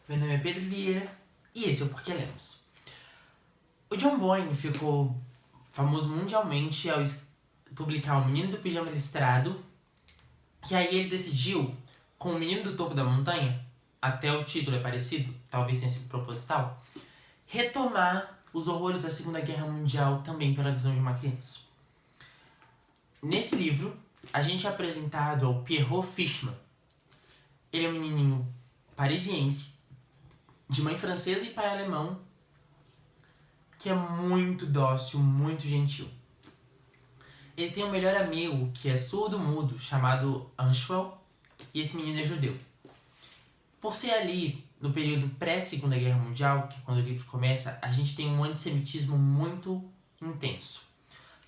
Meu nome é Pedro Vieira e esse é o Porquê Lemos. O John Boyne ficou famoso mundialmente ao publicar O Menino do Pijama Listrado, que aí ele decidiu, com O Menino do Topo da Montanha, até o título é parecido, talvez tenha sido proposital, retomar os horrores da Segunda Guerra Mundial também pela visão de uma criança. Nesse livro, a gente é apresentado ao Pierrot Fishman. Ele é um menininho parisiense, de mãe francesa e pai alemão, que é muito dócil, muito gentil. Ele tem um melhor amigo que é surdo-mudo, chamado Anshwell, e esse menino é judeu. Por ser ali, no período pré-Segunda Guerra Mundial, que é quando o livro começa, a gente tem um antissemitismo muito intenso.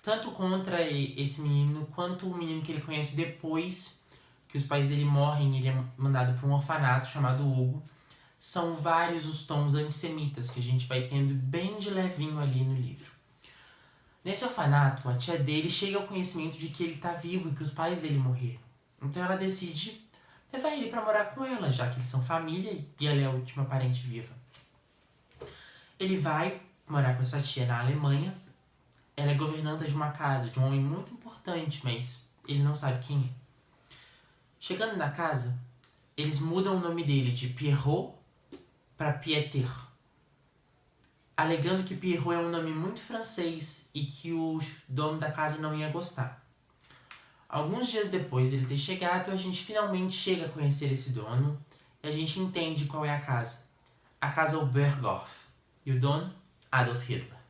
Tanto contra esse menino, quanto o menino que ele conhece depois que os pais dele morrem, ele é mandado para um orfanato chamado Hugo. São vários os tons antissemitas que a gente vai tendo bem de levinho ali no livro. Nesse orfanato, a tia dele chega ao conhecimento de que ele está vivo e que os pais dele morreram. Então ela decide levar ele para morar com ela, já que eles são família e ela é a última parente viva. Ele vai morar com essa tia na Alemanha. Ela é governanta de uma casa, de um homem muito importante, mas ele não sabe quem é. Chegando na casa, eles mudam o nome dele de Pierrot para Pieter, alegando que Pierrot é um nome muito francês e que o dono da casa não ia gostar. Alguns dias depois dele ter chegado, a gente finalmente chega a conhecer esse dono e a gente entende qual é a casa. A casa é o Berghof e o dono, Adolf Hitler.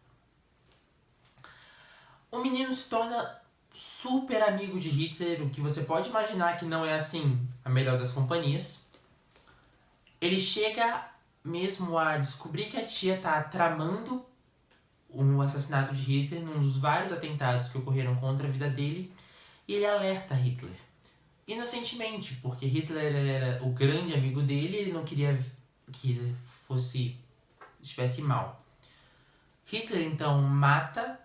O menino se torna super amigo de Hitler, o que você pode imaginar que não é assim a melhor das companhias. Ele chega mesmo a descobrir que a tia está tramando o assassinato de Hitler num dos vários atentados que ocorreram contra a vida dele, e ele alerta Hitler. Inocentemente, porque Hitler era o grande amigo dele e ele não queria que estivesse mal. Hitler então mata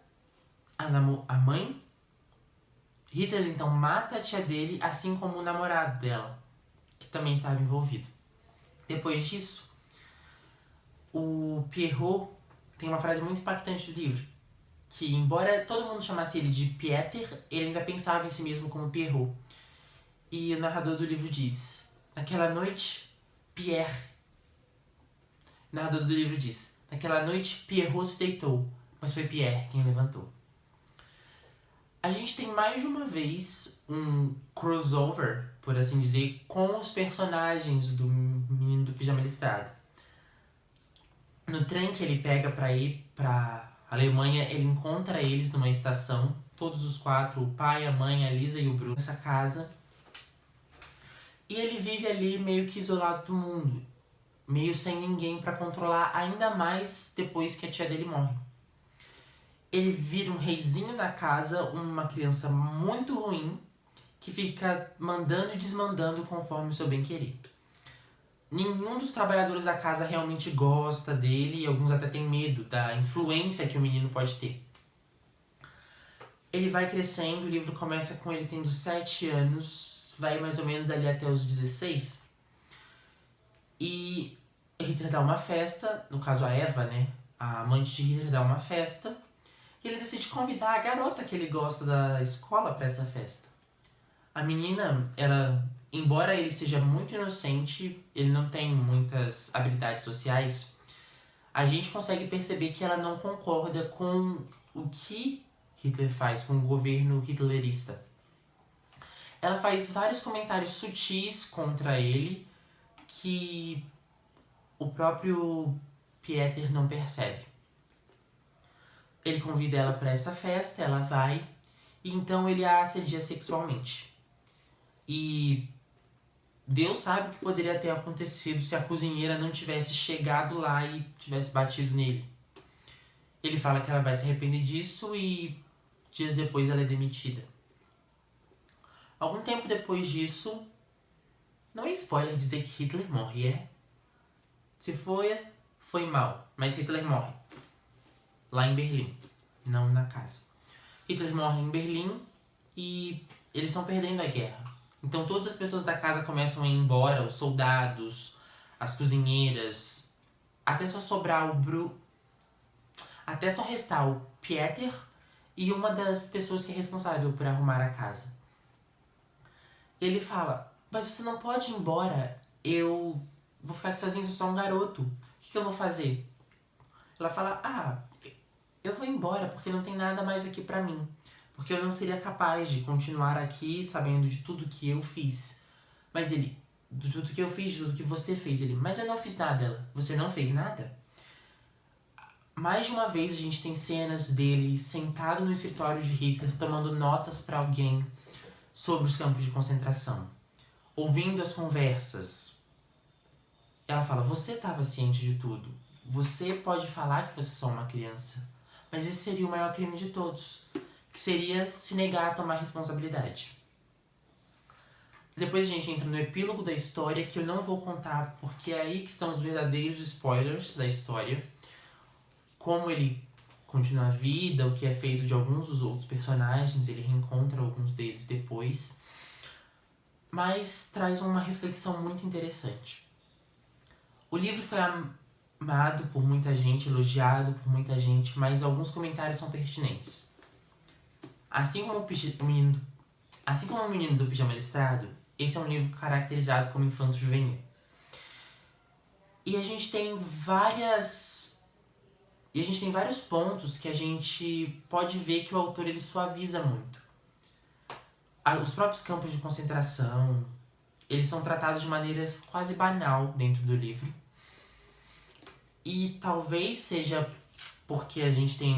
a mãe. Hitler então mata a tia dele, assim como o namorado dela, que também estava envolvido. Depois disso, o Pierrot tem uma frase muito impactante do livro, que embora todo mundo chamasse ele de Pieter, ele ainda pensava em si mesmo como Pierrot. E o narrador do livro diz: naquela noite, Pierrot se deitou, mas foi Pierre quem levantou. A gente tem mais de uma vez um crossover, por assim dizer, com os personagens do Menino do Pijama Listrado. No trem que ele pega para ir para Alemanha, ele encontra eles numa estação, todos os quatro, o pai, a mãe, a Lisa e o Bruno, nessa casa. E ele vive ali meio que isolado do mundo, meio sem ninguém para controlar, ainda mais depois que a tia dele morre. Ele vira um reizinho na casa, uma criança muito ruim, que fica mandando e desmandando conforme o seu bem-querer. Nenhum dos trabalhadores da casa realmente gosta dele e alguns até têm medo da influência que o menino pode ter. Ele vai crescendo, o livro começa com ele tendo 7 anos, vai mais ou menos ali até os 16. E Hitler dá uma festa, no caso a Eva, né, a amante de Hitler dá uma festa, e ele decide convidar a garota que ele gosta da escola para essa festa. A menina, embora ele seja muito inocente, ele não tem muitas habilidades sociais, a gente consegue perceber que ela não concorda com o que Hitler faz, com o governo hitlerista. Ela faz vários comentários sutis contra ele que o próprio Pieter não percebe. Ele convida ela para essa festa, ela vai, e então ele a assedia sexualmente. E Deus sabe o que poderia ter acontecido se a cozinheira não tivesse chegado lá e tivesse batido nele. Ele fala que ela vai se arrepender disso e dias depois ela é demitida. Algum tempo depois disso, não é spoiler dizer que Hitler morre, é? Se foi mal, mas Hitler morre. Lá em Berlim, não na casa. Hitler morre em Berlim e eles estão perdendo a guerra. Então todas as pessoas da casa começam a ir embora, os soldados, as cozinheiras, até só sobrar até só restar o Pieter e uma das pessoas que é responsável por arrumar a casa. Ele fala, mas você não pode ir embora, eu vou ficar aqui sozinho, sou só um garoto. O que eu vou fazer? Ela fala, eu vou embora porque não tem nada mais aqui pra mim. Porque eu não seria capaz de continuar aqui sabendo de tudo que eu fiz. Mas ele, de tudo que eu fiz, de tudo que você fez. Ele, mas eu não fiz nada. Ela, você não fez nada? Mais de uma vez a gente tem cenas dele sentado no escritório de Hitler tomando notas pra alguém sobre os campos de concentração. Ouvindo as conversas. Ela fala, você estava ciente de tudo. Você pode falar que você é só uma criança. Mas esse seria o maior crime de todos. Que seria se negar a tomar responsabilidade. Depois a gente entra no epílogo da história, que eu não vou contar, porque é aí que estão os verdadeiros spoilers da história. Como ele continua a vida, o que é feito de alguns dos outros personagens, ele reencontra alguns deles depois. Mas traz uma reflexão muito interessante. O livro foi amado por muita gente, elogiado por muita gente, mas alguns comentários são pertinentes. Assim como o Menino do Pijama Listrado, esse é um livro caracterizado como infanto-juvenil. E a gente tem vários pontos que a gente pode ver que o autor ele suaviza muito. Os próprios campos de concentração, eles são tratados de maneiras quase banal dentro do livro. E talvez seja porque a gente tem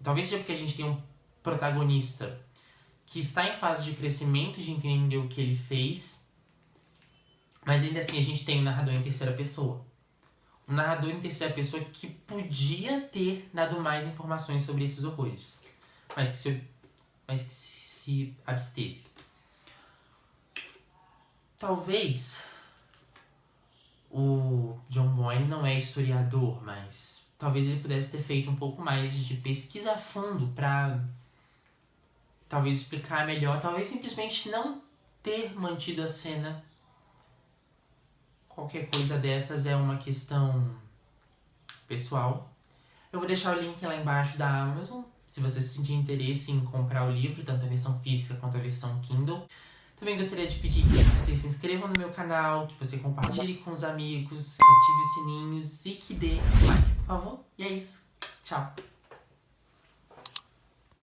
talvez seja porque a gente tem um protagonista que está em fase de crescimento, de entender o que ele fez, mas ainda assim a gente tem um narrador em terceira pessoa. Um narrador em terceira pessoa que podia ter dado mais informações sobre esses horrores, mas que se absteve. Talvez o John Boyne não é historiador, mas talvez ele pudesse ter feito um pouco mais de pesquisa a fundo para talvez explicar melhor, talvez simplesmente não ter mantido a cena. Qualquer coisa dessas é uma questão pessoal. Eu vou deixar o link lá embaixo da Amazon, se você sentir interesse em comprar o livro, tanto a versão física quanto a versão Kindle. Também gostaria de pedir que vocês se inscrevam no meu canal, que você compartilhe com os amigos, ative os sininhos e que dê like, por favor. E é isso. Tchau.